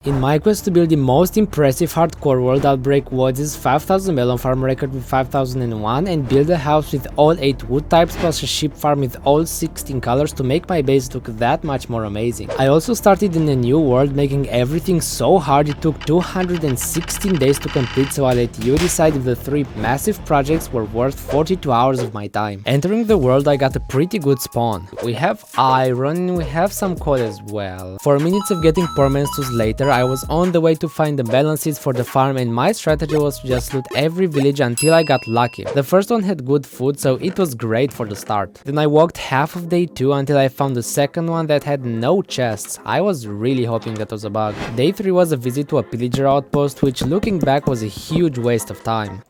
In my quest to build the most impressive hardcore world, I'll break Woods' 5000 melon farm record with 5001 and build a house with all 8 wood types plus a sheep farm with all 16 colors to make my base look that much more amazing. I also started in a new world, making everything so hard it took 216 days to complete, so I'll let you decide if the 3 massive projects were worth 42 hours of my time. Entering the world, I got a pretty good spawn. We have iron, we have some coal as well. 4 minutes of getting permanent tools later, I was on the way to find the melon seeds for the farm, and my strategy was to just loot every village until I got lucky. The first one had good food, so it was great for the start. Then I walked half of day 2 until I found the second one that had no chests. I was really hoping that was a bug. Day 3 was a visit to a pillager outpost, which looking back was a huge waste of time.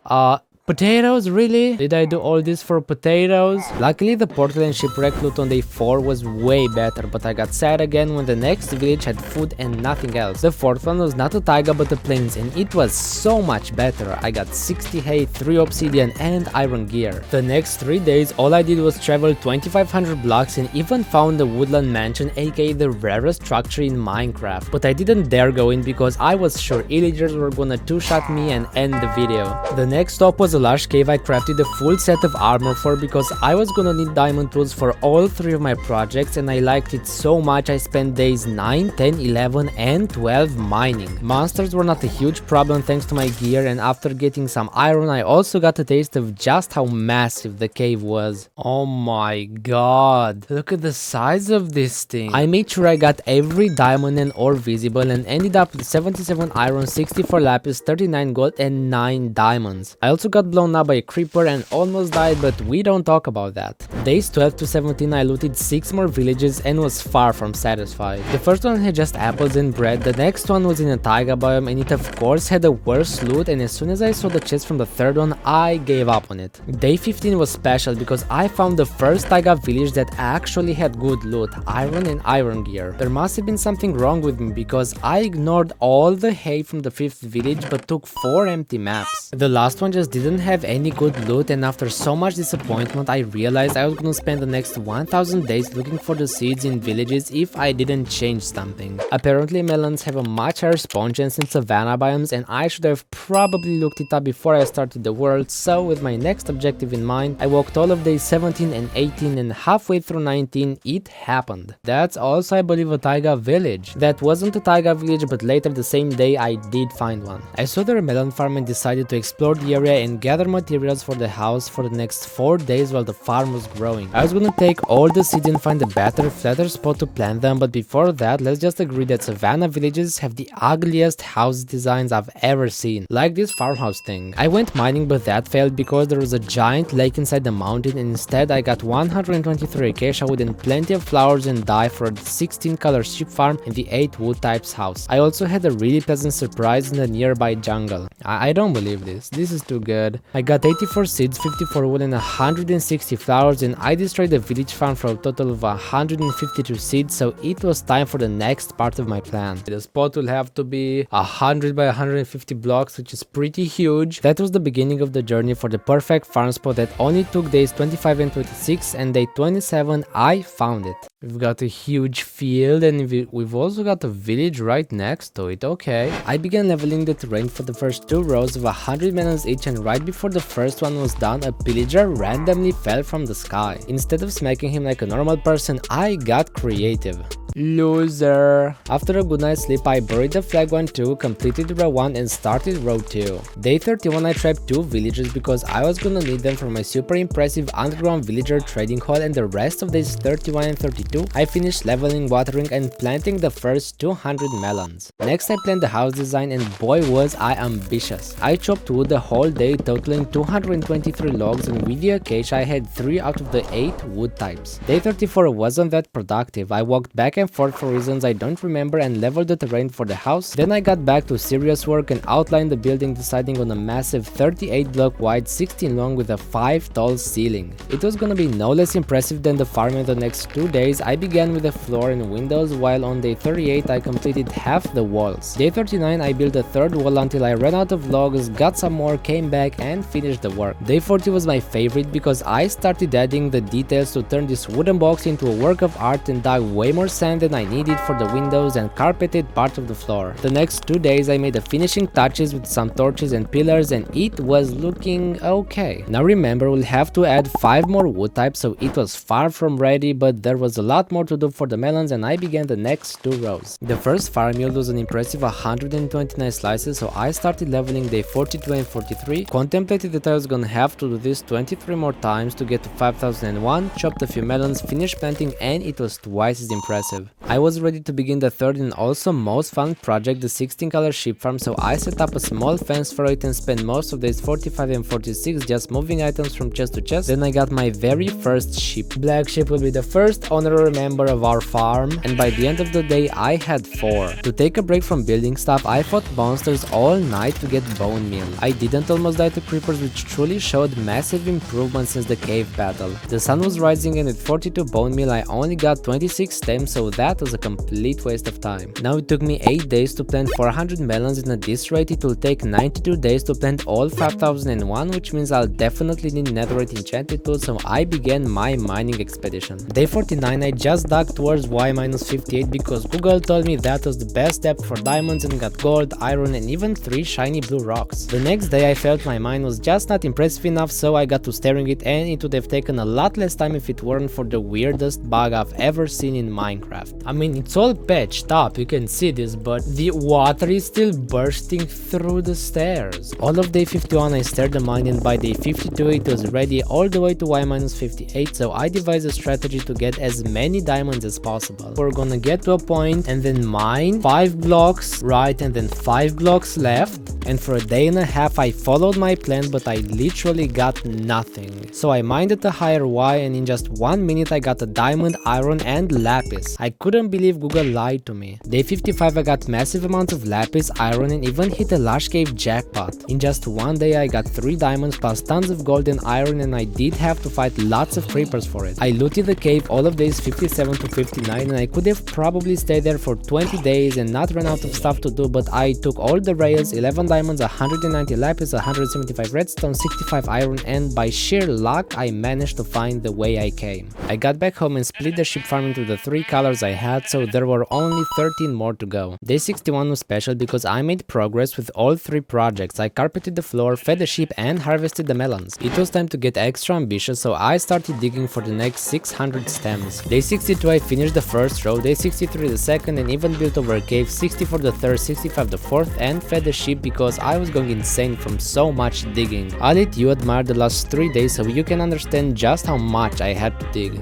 Potatoes, really? Did I do all this for potatoes? Luckily, the portal and shipwreck loot on day 4 was way better, but I got sad again when the next village had food and nothing else. The fourth one was not a taiga but a plains, and it was so much better. I got 60 hay, 3 obsidian and iron gear. The next 3 days, all I did was travel 2500 blocks and even found the woodland mansion, aka the rarest structure in Minecraft. But I didn't dare go in because I was sure illagers were gonna 2-shot me and end the video. The next stop was a large cave I crafted a full set of armor for because I was gonna need diamond tools for all 3 of my projects, and I liked it so much I spent days 9, 10, 11 and 12 mining. Monsters were not a huge problem thanks to my gear, and after getting some iron I also got a taste of just how massive the cave was. Oh my god, look at the size of this thing. I made sure I got every diamond and ore visible and ended up with 77 iron, 64 lapis, 39 gold and 9 diamonds. I also got blown up by a creeper and almost died, but we don't talk about that. Days 12 to 17 I looted 6 more villages and was far from satisfied. The first one had just apples and bread, the next one was in a taiga biome and it of course had a worse loot, and as soon as I saw the chest from the third one I gave up on it. Day 15 was special because I found the first taiga village that actually had good loot, iron and iron gear. There must have been something wrong with me because I ignored all the hay from the 5th village but took 4 empty maps. The last one just didn't have any good loot, and after so much disappointment I realized I was gonna spend the next 1000 days looking for the seeds in villages if I didn't change something. Apparently melons have a much higher spawn chance in savanna biomes, and I should have probably looked it up before I started the world, so with my next objective in mind I walked all of days 17 and 18, and halfway through 19 it happened. That's also I believe a taiga village. That wasn't a taiga village, but later the same day I did find one. I saw their melon farm and decided to explore the area and gather materials for the house for the next 4 days while the farm was growing. I was gonna take all the seeds and find a better, flatter spot to plant them, but before that let's just agree that savanna villages have the ugliest house designs I've ever seen, like this farmhouse thing. I went mining but that failed because there was a giant lake inside the mountain, and instead I got 123 acacia wood and plenty of flowers and dye for the 16 color sheep farm and the 8 wood types house. I also had a really pleasant surprise in the nearby jungle. I don't believe this. This is too good. I got 84 seeds, 54 wood and 160 flowers, and I destroyed the village farm for a total of 152 seeds, so it was time for the next part of my plan. The spot will have to be 100 by 150 blocks, which is pretty huge. That was the beginning of the journey for the perfect farm spot that only took days 25 and 26, and day 27 I found it. We've got a huge field and we've also got a village right next to it. Okay. I began leveling the terrain for the first 2 rows of 100 melons each, and right before the first one was done, a pillager randomly fell from the sky. Instead of smacking him like a normal person, I got creative. Loser. After a good night's sleep, I buried the flag 1-2, completed row 1 and started row 2. Day 31 I trapped 2 villagers because I was gonna need them for my super impressive underground villager trading hall, and the rest of days 31 and 32 I finished leveling, watering and planting the first 200 melons. Next I planned the house design, and boy was I ambitious. I chopped wood the whole day, totaling 223 logs, and with the acacia I had 3 out of the 8 wood types. Day 34 wasn't that productive. I walked back and forth for reasons I don't remember and leveled the terrain for the house. Then I got back to serious work and outlined the building, deciding on a massive 38 block wide, 16 long with a 5 tall ceiling. It was gonna be no less impressive than the farm. In the next 2 days I began with the floor and windows, while on day 38 I completed half the walls. Day 39 I built a 3rd wall until I ran out of logs, got some more, came back and finished the work. Day 40 was my favorite because I started adding the details to turn this wooden box into a work of art and dug way more sand time than I needed for the windows and carpeted part of the floor. The next 2 days I made the finishing touches with some torches and pillars and it was looking okay. Now remember, we'll have to add 5 more wood types, so it was far from ready, but there was a lot more to do for the melons and I began the next 2 rows. The first farm yield was an impressive 129 slices, so I started leveling day 42 and 43, contemplated that I was gonna have to do this 23 more times to get to 5001, chopped a few melons, finished planting, and it was twice as impressive. I was ready to begin the third and also most fun project, the 16 color sheep farm, so I set up a small fence for it and spent most of days 45 and 46 just moving items from chest to chest. Then I got my very first sheep. Black sheep will be the first honorary member of our farm, and by the end of the day I had 4. To take a break from building stuff, I fought monsters all night to get bone meal. I didn't almost die to creepers, which truly showed massive improvement since the cave battle. The sun was rising and with 42 bone meal I only got 26 stems, so that was a complete waste of time. Now it took me 8 days to plant 400 melons, and at this rate it will take 92 days to plant all 5001, which means I'll definitely need netherite enchanted tools, so I began my mining expedition. Day 49 I just dug towards Y-58 because Google told me that was the best depth for diamonds and got gold, iron and even 3 shiny blue rocks. The next day I felt my mine was just not impressive enough, so I got to staring it, and it would have taken a lot less time if it weren't for the weirdest bug I've ever seen in Minecraft. I mean, it's all patched up, you can see this, but the water is still bursting through the stairs. All of day 51 I stared the mine, and by day 52 it was ready all the way to Y-58, so I devised a strategy to get as many diamonds as possible. We're gonna get to a point and then mine 5 blocks right and then 5 blocks left, and for a day and a half I followed my plan, but I literally got nothing. So I mined at a higher Y, and in just 1 minute I got a diamond, iron and lapis. I couldn't believe Google lied to me. Day 55 I got massive amounts of lapis, iron and even hit a lush cave jackpot. In just 1 day I got 3 diamonds plus tons of gold and iron, and I did have to fight lots of creepers for it. I looted the cave all of days 57 to 59, and I could have probably stayed there for 20 days and not run out of stuff to do, but I took all the rails, 11 diamonds, 190 lapis, 175 redstone, 65 iron, and by sheer luck I managed to find the way I came. I got back home and split the sheep farm into the 3 colors I had, so there were only 13 more to go. Day 61 was special because I made progress with all 3 projects. I carpeted the floor, fed the sheep and harvested the melons. It was time to get extra ambitious, so I started digging for the next 600 stems. Day 62 I finished the first row, day 63 the second, and even built over a cave, 64 the third, 65 the fourth, and fed the sheep because I was going insane from so much digging. I'll let you admire the last 3 days so you can understand just how much I had to dig.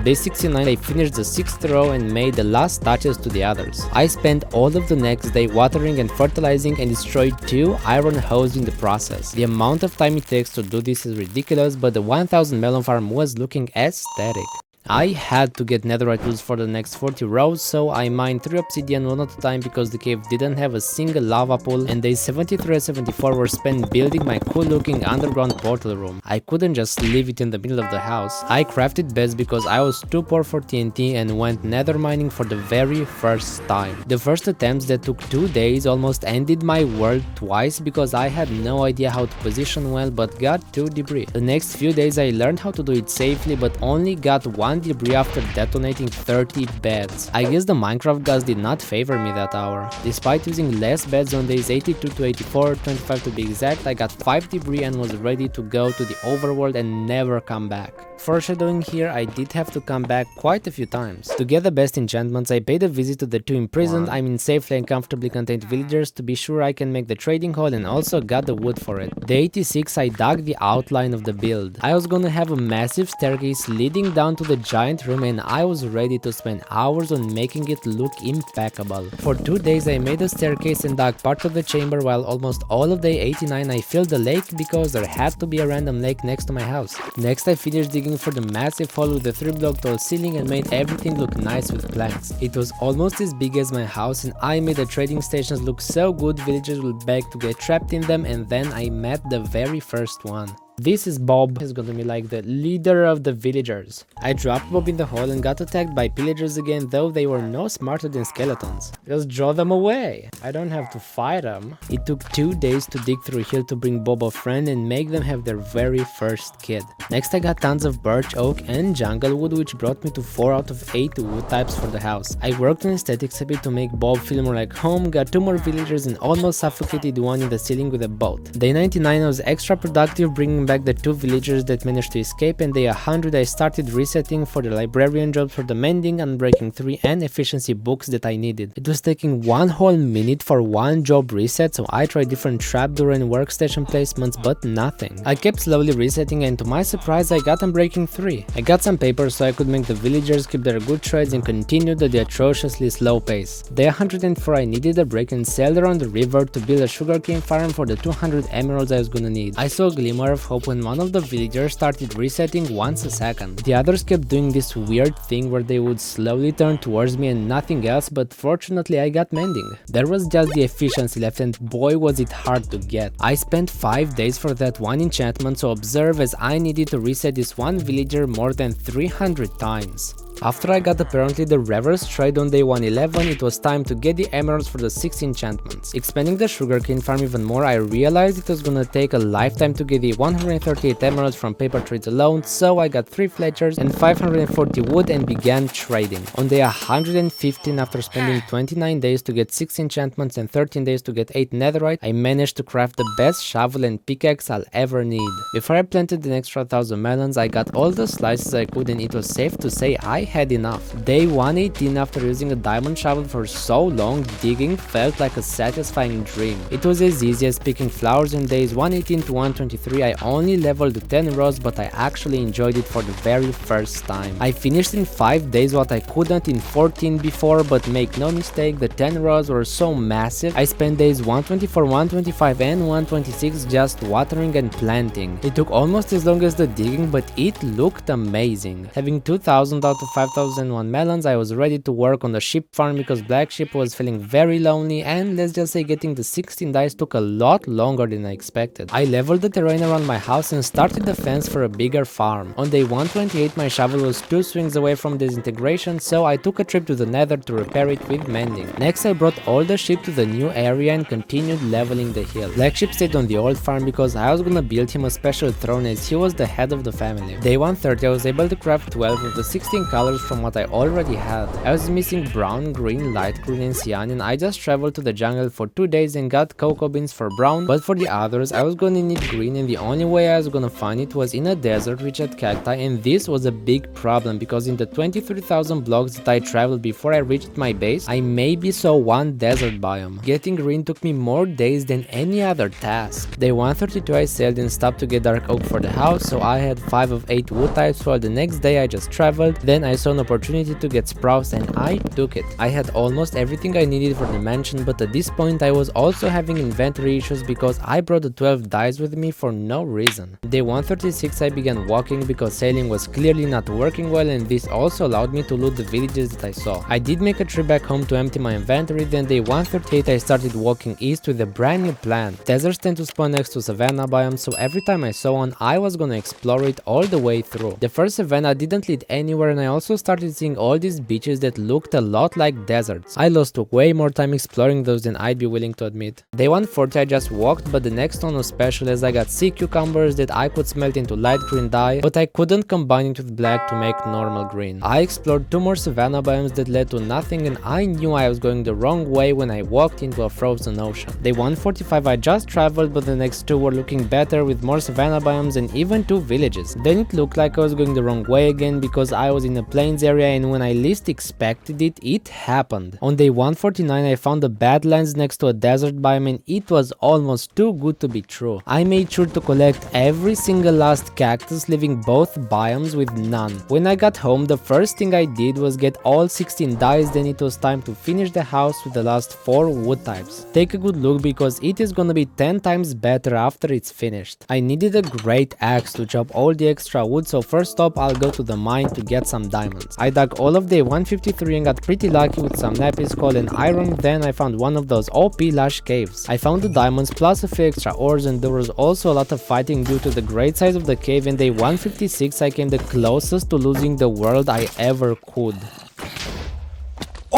Day 69 I finished the 6th row and made the last touches to the others. I spent all of the next day watering and fertilizing and destroyed 2 iron hoes in the process. The amount of time it takes to do this is ridiculous, but the 1000 melon farm was looking aesthetic. I had to get netherite tools for the next 40 rows, so I mined 3 obsidian one at a time because the cave didn't have a single lava pool, and days 73 and 74 were spent building my cool looking underground portal room. I couldn't just leave it in the middle of the house. I crafted beds because I was too poor for TNT and went nether mining for the very first time. The first attempts that took 2 days almost ended my world twice because I had no idea how to position well but got 2 debris. The next few days I learned how to do it safely but only got 1 debris after detonating 30 beds. I guess the Minecraft gods did not favor me that hour. Despite using less beds on days 82 to 84, 25 to be exact, I got 5 debris and was ready to go to the overworld and never come back. Foreshadowing here, I did have to come back quite a few times. To get the best enchantments, I paid a visit to the 2 imprisoned, safely and comfortably contained villagers to be sure I can make the trading hall, and also got the wood for it. Day 86 I dug the outline of the build. I was gonna have a massive staircase leading down to the giant room, and I was ready to spend hours on making it look impeccable. For 2 days I made a staircase and dug part of the chamber, while almost all of day 89 I filled the lake because there had to be a random lake next to my house. Next I finished digging for the massive hole with the 3-block tall ceiling and made everything look nice with planks. It was almost as big as my house, and I made the trading stations look so good villagers would beg to get trapped in them, and then I met the very first one. This is Bob. He's gonna be like the leader of the villagers. I dropped Bob in the hole and got attacked by pillagers again, though they were no smarter than skeletons. Just draw them away. I don't have to fight them. It took 2 days to dig through hill to bring Bob a friend and make them have their very first kid. Next I got tons of birch, oak and jungle wood, which brought me to 4 out of 8 wood types for the house. I worked on aesthetics a bit to make Bob feel more like home, got 2 more villagers and almost suffocated one in the ceiling with a boat. Day 99 I was extra productive, bringing back the 2 villagers that managed to escape, and day 100 I started resetting for the librarian jobs for the mending, unbreaking 3 and efficiency books that I needed. It was taking 1 whole minute for 1 job reset, so I tried different trapdoor and workstation placements, but nothing. I kept slowly resetting and to my surprise I got unbreaking 3. I got some paper so I could make the villagers keep their good trades and continued at the atrociously slow pace. Day 104 I needed a break and sailed around the river to build a sugarcane farm for the 200 emeralds I was gonna need. I saw a glimmer of hope when one of the villagers started resetting once a second. The others kept doing this weird thing where they would slowly turn towards me and nothing else, but fortunately I got mending. There was just the efficiency left and boy was it hard to get. I spent 5 days for that one enchantment, so observe as I needed to reset this one villager more than 300 times. After I got apparently the reverse trade on day 111, it was time to get the emeralds for the 6 enchantments. Expanding the sugarcane farm even more, I realized it was gonna take a lifetime to get the 138 emeralds from paper trades alone, so I got 3 fletchers and 540 wood and began trading. On day 115, after spending 29 days to get 6 enchantments and 13 days to get 8 netherite, I managed to craft the best shovel and pickaxe I'll ever need. Before I planted an extra 1000 melons, I got all the slices I could and it was safe to say I had enough. Day 118, after using a diamond shovel for so long, digging felt like a satisfying dream. It was as easy as picking flowers. In days 118 to 123 I only leveled to 10 rows, but I actually enjoyed it for the very first time. I finished in 5 days what I couldn't in 14 before, but make no mistake, the 10 rows were so massive I spent days 124, 125 and 126 just watering and planting. It took almost as long as the digging, but it looked amazing. Having 2000 out of 5001 melons, I was ready to work on the sheep farm because Black Sheep was feeling very lonely, and let's just say getting the 16 dice took a lot longer than I expected. I leveled the terrain around my house and started the fence for a bigger farm. On day 128 my shovel was 2 swings away from disintegration, so I took a trip to the nether to repair it with mending. Next I brought all the sheep to the new area and continued leveling the hill. Black Sheep stayed on the old farm because I was gonna build him a special throne as he was the head of the family. Day 130 I was able to craft 12 of the 16 colors from what I already had. I was missing brown, green, light green and cyan, and I just traveled to the jungle for 2 days and got cocoa beans for brown, but for the others I was gonna need green, and the only way I was gonna find it was in a desert which had cacti, and this was a big problem because in the 23,000 blocks that I traveled before I reached my base, I maybe saw one desert biome. Getting green took me more days than any other task. Day 132 I sailed and stopped to get dark oak for the house, so I had 5 of 8 wood types, while the next day I just traveled. Then I saw an opportunity to get sprouts and I took it. I had almost everything I needed for the mansion, but at this point I was also having inventory issues because I brought the 12 dice with me for no reason. Day 136 I began walking because sailing was clearly not working well, and this also allowed me to loot the villages that I saw. I did make a trip back home to empty my inventory. Then day 138 I started walking east with a brand new plan. Deserts tend to spawn next to savanna biomes, so every time I saw one I was gonna explore it all the way through. The first savanna didn't lead anywhere, and I also started seeing all these beaches that looked a lot like deserts. I lost way more time exploring those than I'd be willing to admit. Day 140 I just walked, but the next one was special as I got sea cucumbers that I could smelt into light green dye, but I couldn't combine it with black to make normal green. I explored 2 more savanna biomes that led to nothing, and I knew I was going the wrong way when I walked into a frozen ocean. Day 145 I just traveled, but the next 2 were looking better with more savanna biomes and even 2 villages. Then it looked like I was going the wrong way again because I was in a plains area, and when I least expected it, it happened. On day 149 I found the badlands next to a desert biome, and it was almost too good to be true. I made sure to collect every single last cactus, leaving both biomes with none. When I got home, the first thing I did was get all 16 dice, then it was time to finish the house with the last 4 wood types. Take a good look because it is gonna be 10 times better after it's finished. I needed a great axe to chop all the extra wood, so first up I'll go to the mine to get some diamonds. I dug all of day 153 and got pretty lucky with some lapis, coal and iron. Then I found one of those OP lush caves. I found the diamonds plus a few extra ores, and there was also a lot of fighting due to the great size of the cave. In day 156 I came the closest to losing the world I ever could.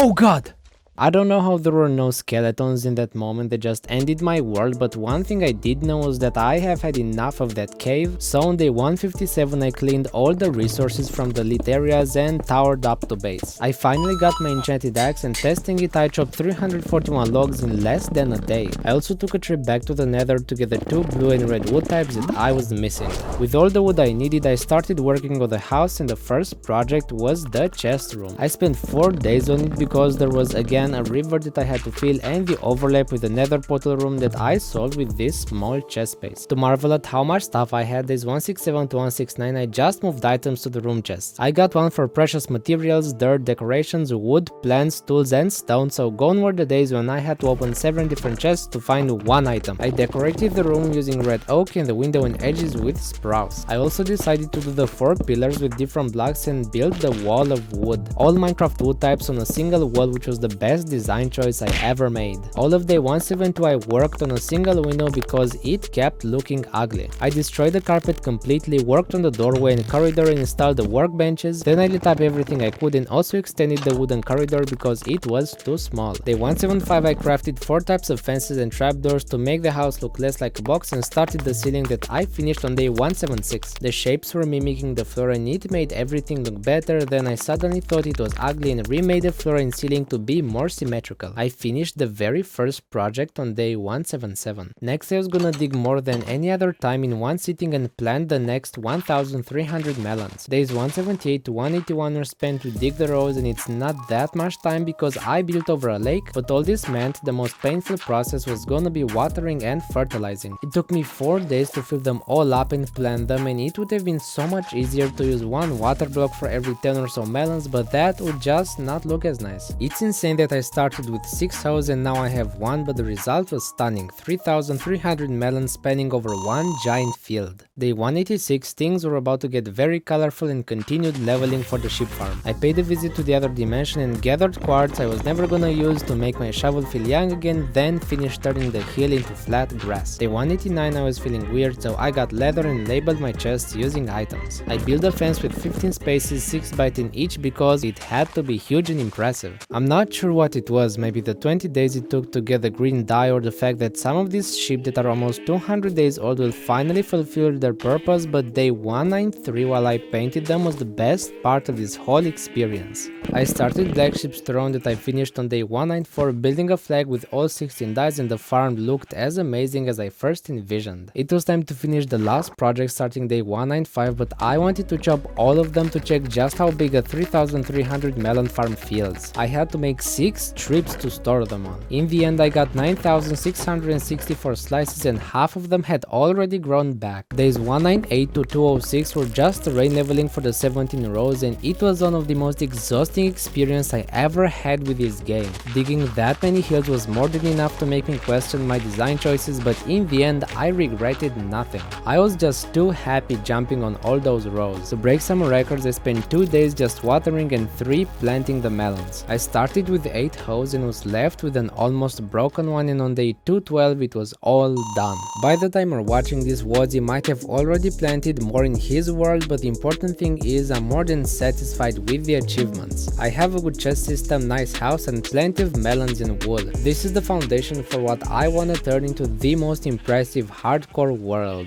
Oh god! I don't know how there were no skeletons in that moment, they just ended my world, but one thing I did know was that I have had enough of that cave, so on day 157 I cleaned all the resources from the lit areas and towered up to base. I finally got my enchanted axe, and testing it I chopped 341 logs in less than a day. I also took a trip back to the nether to get the 2 blue and red wood types that I was missing. With all the wood I needed, I started working on the house, and the first project was the chest room. I spent 4 days on it because there was again a river that I had to fill and the overlap with the nether portal room that I solved with this small chest space. To marvel at how much stuff I had, days 167 to 169 I just moved items to the room chests. I got one for precious materials, dirt, decorations, wood, plants, tools and stone, so gone were the days when I had to open 7 different chests to find one item. I decorated the room using red oak and the window and edges with sprouts. I also decided to do the 4 pillars with different blocks and build the wall of wood. All Minecraft wood types on a single wall, which was the best design choice I ever made. All of day 172 I worked on a single window because it kept looking ugly. I destroyed the carpet completely, worked on the doorway and corridor and installed the workbenches, then I lit up everything I could and also extended the wooden corridor because it was too small. Day 175 I crafted 4 types of fences and trapdoors to make the house look less like a box and started the ceiling that I finished on day 176. The shapes were mimicking the floor and it made everything look better. Then I suddenly thought it was ugly and remade the floor and ceiling to be more symmetrical. I finished the very first project on day 177. Next I was gonna dig more than any other time in one sitting and plant the next 1300 melons. Days 178 to 181 are spent to dig the rows, and it's not that much time because I built over a lake, but all this meant the most painful process was gonna be watering and fertilizing. It took me 4 days to fill them all up and plant them, and it would have been so much easier to use one water block for every 10 or so melons, but that would just not look as nice. It's insane that I started with 6 hoes and now I have 1, but the result was stunning. 3300 melons spanning over one giant field. Day 186 things were about to get very colorful and continued leveling for the sheep farm. I paid a visit to the other dimension and gathered quartz I was never gonna use to make my shovel feel young again, then finished turning the hill into flat grass. Day 189 I was feeling weird, so I got leather and labeled my chests using items. I built a fence with 15 spaces, 6 by 10 each because it had to be huge and impressive. I'm not sure what it was, maybe the 20 days it took to get the green dye or the fact that some of these sheep that are almost 200 days old will finally fulfill their purpose, but day 193 while I painted them was the best part of this whole experience. I started Black Sheep's Throne that I finished on day 194, building a flag with all 16 dyes, and the farm looked as amazing as I first envisioned. It was time to finish the last project starting day 195, but I wanted to chop all of them to check just how big a 3300 melon farm feels. I had to make 6 trips to store them on. In the end I got 9664 slices and half of them had already grown back. Days 198 to 206 were just rain leveling for the 17 rows, and it was one of the most exhausting experience I ever had with this game. Digging that many hills was more than enough to make me question my design choices, but in the end I regretted nothing. I was just too happy jumping on all those rows. To break some records I spent 2 days just watering and 3 planting the melons. I started with 8 hoes and was left with an almost broken one, and on day 212 it was all done. By the time you're watching this, Wodzy might have already planted more in his world, but the important thing is I'm more than satisfied with the achievements. I have a good chest system, nice house and plenty of melons and wood. This is the foundation for what I wanna turn into the most impressive hardcore world.